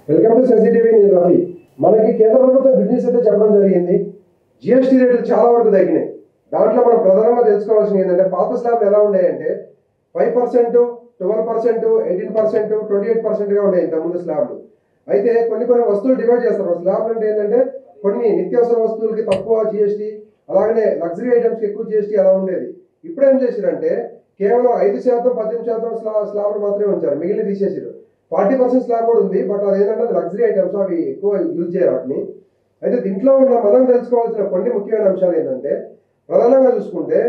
Welcome to సెన్సిటివి. నేను రవి. మనకి కేంద్ర ప్రభుత్వం గుడ్ న్యూస్ అయితే చెప్పడం జరిగింది. జిఎస్టీ రేట్లు చాలా వరకు తగ్గినాయి. దాంట్లో మనం ప్రధానంగా తెలుసుకోవాల్సింది ఏంటంటే, పాత స్లాబ్లు ఎలా ఉన్నాయంటే 5%, 12%, 18%, 28%గా ఉండేవి ఇంతకుముందు స్లాబ్లు. అయితే కొన్ని వస్తువులు డివైడ్ చేస్తారు. స్లాబ్లు అంటే ఏంటంటే కొన్ని నిత్యావసర వస్తువులకి తక్కువ జిఎస్టీ, అలాగనే లగ్జరీ ఐటమ్స్కి ఎక్కువ జిఎస్టీ అలా ఉండేది. ఇప్పుడు ఏం చేశారంటే కేవలం 5%, 18% స్లాబ్లు మాత్రమే ఉంచారు, మిగిలిన తీసేసారు. 40% స్లాబ్ కూడా ఉంది, బట్ అదేంటంటే లగ్జరీ ఐటమ్స్, అవి ఎక్కువ యూజ్ చేయరు వాటిని. అయితే దీంట్లో ఉన్న మనం తెలుసుకోవాల్సిన కొన్ని ముఖ్యమైన అంశాలు ఏంటంటే, ప్రధానంగా చూసుకుంటే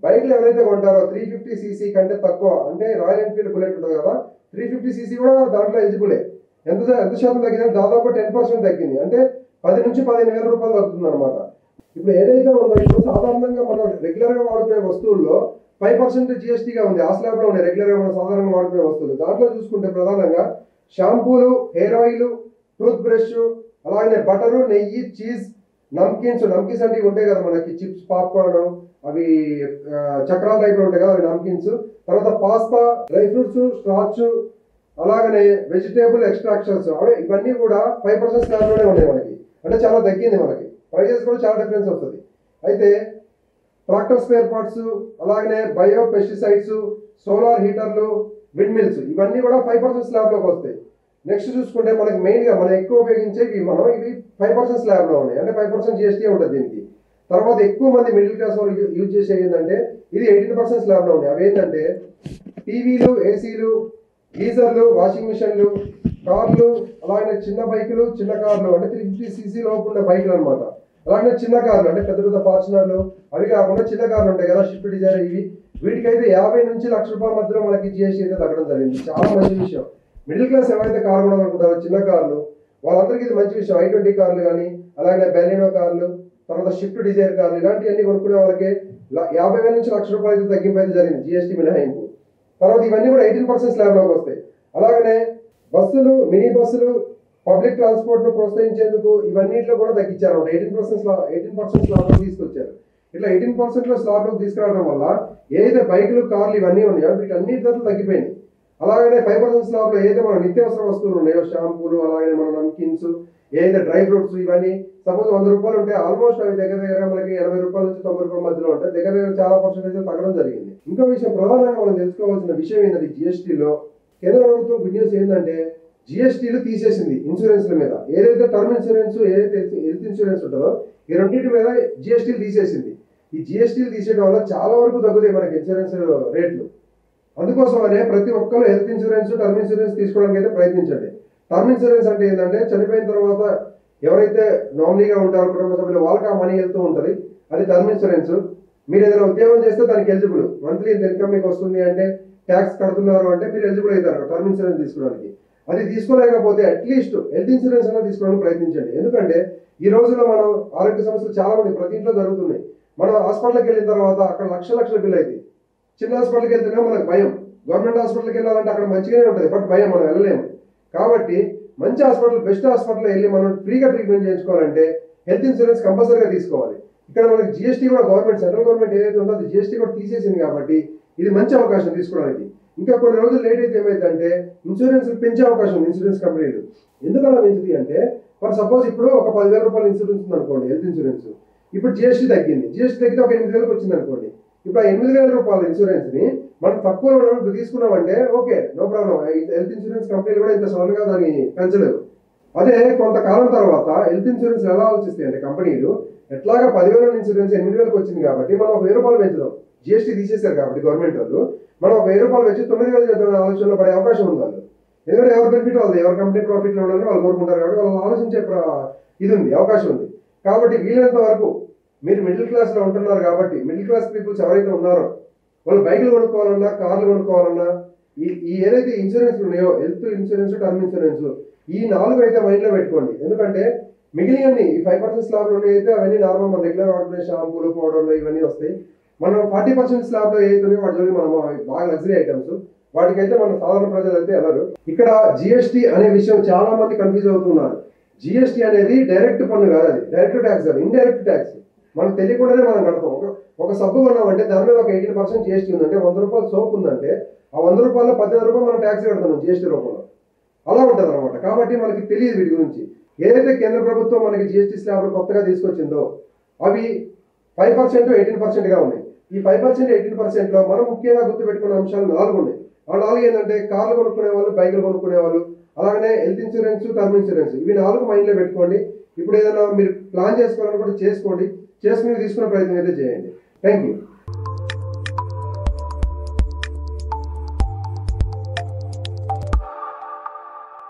బైక్లు ఎవరైతే కొంటారో 350cc కంటే తక్కువ, అంటే రాయల్ ఎన్ఫీల్డ్ బుల్లెట్ ఉంటుంది కదా, 350cc కూడా దాంట్లో ఎలిజిబులే. ఎంత శాతం తగ్గిందంటే దాదాపు 10% తగ్గింది. అంటే 10 నుంచి 15,000 రూపాయలు తగ్గుతుంది అనమాట. ఇప్పుడు ఏదైతే ఉందో, ఇప్పుడు సాధారణంగా మనం రెగ్యులర్గా వాడుకునే వస్తువుల్లో 5% జిఎస్టీగా ఉంది. ఆ స్లాబ్లో ఉన్నాయి రెగ్యులర్గా మనం సాధారణంగా వాడుకునే వస్తువులు. దాంట్లో చూసుకుంటే ప్రధానంగా షాంపూలు, హెయిర్ ఆయిల్, టూత్ బ్రష్, అలాగే బటరు, నెయ్యి, చీజ్, నమ్కీన్స్ అంటే ఉంటాయి కదా మనకి, చిప్స్, పాప్కార్న్, అవి చక్రాల టైప్లో ఉంటాయి కదా, అవి నమ్కీన్స్. తర్వాత పాస్తా, డ్రై ఫ్రూట్స్, స్టార్చ్, అలాగనే వెజిటేబుల్ ఎక్స్ట్రాక్షన్స్, అవి ఇవన్నీ కూడా 5% స్లాబ్లోనే ఉన్నాయి మనకి. అంటే చాలా తగ్గింది మనకి. ప్రైజెస్ కూడా చాలా డిఫరెన్స్ వస్తుంది. అయితే ట్రాక్టర్ స్పేర్ పార్ట్స్, అలాగనే బయో పెస్టిసైడ్స్, సోలార్ హీటర్లు, విండ్ మిల్స్, ఇవన్నీ కూడా 5% స్లాబ్లోకి వస్తాయి. నెక్స్ట్ చూసుకుంటే మనకి మెయిన్గా మనం ఎక్కువ ఉపయోగించేవి ఇవి 5% స్లాబ్లో ఉన్నాయి. అంటే 5% జిఎస్టీ ఉంటుంది దీనికి. తర్వాత ఎక్కువ మంది మిడిల్ క్లాస్ వాళ్ళు యూజ్ చేసేది ఏంటంటే ఇది 18% స్లాబ్లో ఉన్నాయి. అవి ఏంటంటే టీవీలు, ఏసీలు, గీజర్లు, వాషింగ్ మిషన్లు, కార్లు, అలాగే చిన్న బైకులు, చిన్న కార్లు, అంటే 350cc లోపు ఉన్న బైకులు అనమాట. అలాగే చిన్న కార్లు అంటే పెద్ద ఫార్చునర్లు, అవి కాకుండా చిన్న కార్లు ఉంటాయి కదా, షిఫ్ట్ డిజైర్, వీటికైతే 50 నుంచి ₹1,00,000 మధ్యలో మనకి జిఎస్టీ అయితే తగ్గడం జరిగింది. చాలా మంచి విషయం. మిడిల్ క్లాస్ ఎవరైతే కారు కొనాలనుకుంటారో చిన్న కార్లు, వాళ్ళందరికీ ఇది మంచి విషయం. i20 కార్లు కానీ, అలాగే బెలినో కార్లు, తర్వాత షిఫ్ట్ డిజైర్ కార్లు, ఇలాంటివన్నీ కొనుక్కునే వాళ్ళకి 50,000 నుంచి ₹1,00,000 అయితే తగ్గింపు అయితే జరిగింది జిఎస్టీ మినహాయింపు. తర్వాత ఇవన్నీ కూడా 18% స్లాబ్లోకి వస్తాయి. అలాగనే బస్సులు, మినీ బస్సులు, పబ్లిక్ ట్రాన్స్పోర్ట్ను ప్రోత్సహించేందుకు ఇవన్నింటిలో కూడా తగ్గించారు. 18% స్లాబ్లోకి తీసుకొచ్చారు. ఇట్లా 18% స్లాబ్లోకి తీసుకురావడం వల్ల ఏదైతే బైకులు, కార్లు ఇవన్నీ ఉన్నాయో వీటన్నిటి ధరలు తగ్గిపోయినాయి. అలాగనే 5% స్లాబ్లో ఏదైతే మన నిత్యావసర వస్తువులు ఉన్నాయో, షాంపూలు, అలాగే మన నమ్కిన్స్, ఏదైతే డ్రై ఫ్రూట్స్, ఇవన్నీ సపోజ్ ₹100 ఉంటే ఆల్మోస్ట్ అవి దగ్గర మనకి ₹80 నుంచి ₹90 మధ్యలో ఉంటాయి. దగ్గర చాలా పర్సెంటేజ్ తగ్గడం జరిగింది. ఇంకో విషయం, ప్రధానంగా మనం తెలుసుకోవాల్సిన విషయం ఏంటంటే, జిఎస్టీలో కేంద్ర ప్రభుత్వం గుడ్ న్యూస్ ఏంటంటే జిఎస్టీలు తీసేసింది ఇన్సూరెన్స్ల మీద. ఏదైతే టర్మ్ ఇన్సూరెన్స్, ఏదైతే హెల్త్ ఇన్సూరెన్స్ ఉంటుందో, ఈ రెండింటి మీద జిఎస్టీలు తీసేసింది. ఈ జిఎస్టీలు తీసేయడం వల్ల చాలా వరకు తగ్గుతాయి మనకి ఇన్సూరెన్స్ రేట్లు. అందుకోసమనే ప్రతి ఒక్కరు హెల్త్ ఇన్సూరెన్స్, టర్మ్ ఇన్సూరెన్స్ తీసుకోవడానికి అయితే ప్రయత్నించండి. టర్మ్ ఇన్సూరెన్స్ అంటే ఏంటంటే, చనిపోయిన తర్వాత ఎవరైతే నామినీగా ఉంటారో కుటుంబ సభ్యులు, వాళ్ళకి ఆ మనీ వెళ్తూ ఉంటుంది. అది టర్మ్ ఇన్సూరెన్స్. మీరు ఏదైనా ఉద్యోగం చేస్తే దానికి ఎలిజిబుల్. మంత్లీ ఇంత ఇన్కమ్ మీకు వస్తుంది అంటే, ట్యాక్స్ కడుతున్నారు అంటే మీరు ఎలిజిబుల్ అవుతారు టర్మ్ ఇన్సూరెన్స్ తీసుకోవడానికి. అది తీసుకోలేకపోతే అట్లీస్ట్ హెల్త్ ఇన్సూరెన్స్ అనేది తీసుకోవడానికి ప్రయత్నించండి. ఎందుకంటే ఈ రోజుల్లో మనం ఆరోగ్య సమస్యలు చాలా మంది ప్రతి ఇంట్లో జరుగుతున్నాయి. మనం హాస్పిటల్కి వెళ్ళిన తర్వాత అక్కడ లక్షల బిల్ అవుతాయి. చిన్న హాస్పిటల్కి వెళ్తేనే మనకు భయం. గవర్నమెంట్ హాస్పిటల్కి వెళ్ళాలంటే అక్కడ మంచిగానే ఉంటుంది, బట్ భయం, మనం వెళ్ళలేము. కాబట్టి మంచి హాస్పిటల్, బెస్ట్ హాస్పిటల్లో వెళ్ళి మనం ఫ్రీగా ట్రీట్మెంట్ చేయించుకోవాలంటే హెల్త్ ఇన్సూరెన్స్ కంపల్సరీగా తీసుకోవాలి. ఇక్కడ మనకి జిఎస్టీ కూడా గవర్నమెంట్, సెంట్రల్ గవర్నమెంట్ ఏదైతే ఉందో అది జిఎస్టీ కూడా తీసేసింది. కాబట్టి ఇది మంచి అవకాశం తీసుకోవడానికి. ఇంకా కొన్ని రోజులు లేట్ అయితే ఏమైందంటే ఇన్సూరెన్స్ పెంచే అవకాశం ఉంది ఇన్సూరెన్స్ కంపెనీలు. ఎందుకలా పెంచుతాయి అంటే, ఫర్ సపోజ్ ఇప్పుడు ఒక ₹10,000 ఇన్సూరెన్స్ ఉంది అనుకోండి, హెల్త్ ఇన్సూరెన్స్. ఇప్పుడు జిఎస్టీ తగ్గింది, జిఎస్టీ తగ్గితే ఒక 8,000 వచ్చింది అనుకోండి. ఇప్పుడు ఆ ₹8,000 ఇన్సూరెన్స్ని మనం తక్కువ తీసుకున్నామంటే okay, no problem. Health insurance కంపెనీలు కూడా ఇంత సడన్గా దాన్ని పెంచలేవు. అదే కొంతకాలం తర్వాత హెల్త్ ఇన్సూరెన్స్ ఎలా ఆలోచిస్తాయి అంటే కంపెనీలు, ఎట్లాగా 10,000 ఇన్సూరెన్స్ 8,000 వచ్చింది కాబట్టి మనం ₹1,000 పెంచుదాం. జిఎస్టీ తీసేశారు కాబట్టి గవర్నమెంట్ వాళ్ళు, మనం ₹1,000 పెంచి 9,000 చేద్దామనే ఆలోచనలో పడే అవకాశం ఉంది వాళ్ళు. ఎందుకంటే ఎవరి బెనిఫిట్ వాళ్ళు, ఎవరి కంపెనీ ప్రాఫిట్లో ఉండాలని వాళ్ళు కోరుకుంటారు కాబట్టి వాళ్ళు ఆలోచించే ఇది ఉంది, అవకాశం ఉంది. కాబట్టి వీలైనంత వరకు మీరు మిడిల్ క్లాస్లో ఉంటున్నారు కాబట్టి, మిడిల్ క్లాస్ పీపుల్స్ ఎవరైతే ఉన్నారో వాళ్ళు బైకులు కొనుక్కోవాలన్నా, కార్లు కొనుక్కోవాలన్నా, ఈ ఏదైతే ఇన్సూరెన్స్ ఉన్నాయో, హెల్త్ ఇన్సూరెన్స్, టర్మ్ ఇన్సూరెన్స్, ఈ 4 అయితే మైండ్లో పెట్టుకోండి. ఎందుకంటే మిగిలినవి ఈ 5% స్లాబ్లు అయితే అవన్నీ నార్మల్ మన రెగ్యులర్ వాడుకునే షాంపూలు, పౌడర్లు ఇవన్నీ వస్తాయి. మనం 40% స్లాబ్లో ఏదైతే వాటి జోలికి మనం బాగా లగ్జరీ ఐటమ్స్, వాటికైతే మన సాధారణ ప్రజలు అయితే వెళ్ళరు. ఇక్కడ జిఎస్టీ అనే విషయం చాలా మంది కన్ఫ్యూజ్ అవుతున్నారు. జిఎస్టీ అనేది డైరెక్ట్ పన్ను కాదు, అది డైరెక్ట్ ట్యాక్స్, అది ఇండైరెక్ట్ ట్యాక్స్. మనకు తెలియకుండానే మనం కడతాం. ఒక సబ్బు కొన్నామంటే దాని మీద ఒక 18% జిఎస్టీ ఉందంటే, ₹100 సోప్ ఉందంటే ఆ ₹100లో ₹18 మనం ట్యాక్స్ కడతాం జిఎస్టీ రూపంలో. అలా ఉంటుంది అనమాట. కాబట్టి మనకి తెలియదు వీటి గురించి. ఏదైతే కేంద్ర ప్రభుత్వం మనకి జిఎస్టీ స్లాబ్లు కొత్తగా తీసుకొచ్చిందో అవి 5% 18%గా ఉన్నాయి. ఈ 5% 18%లో మనం ముఖ్యంగా గుర్తుపెట్టుకున్న అంశాలు 4 ఉన్నాయి. ఆ 4 ఏంటంటే కార్లు కొనుక్కునే వాళ్ళు, బైకులు కొనుక్కునే వాళ్ళు, అలాగనే హెల్త్ ఇన్సూరెన్స్, టర్మ్ ఇన్సూరెన్స్, ఇవి 4 మైండ్లో పెట్టుకోండి. ఇప్పుడు ఏదైనా మీరు ప్లాన్ చేసుకోవాలనుకుంటే చేసుకోండి, చేసుకుని తీసుకునే ప్రయత్నం అయితే చేయండి. Thank you.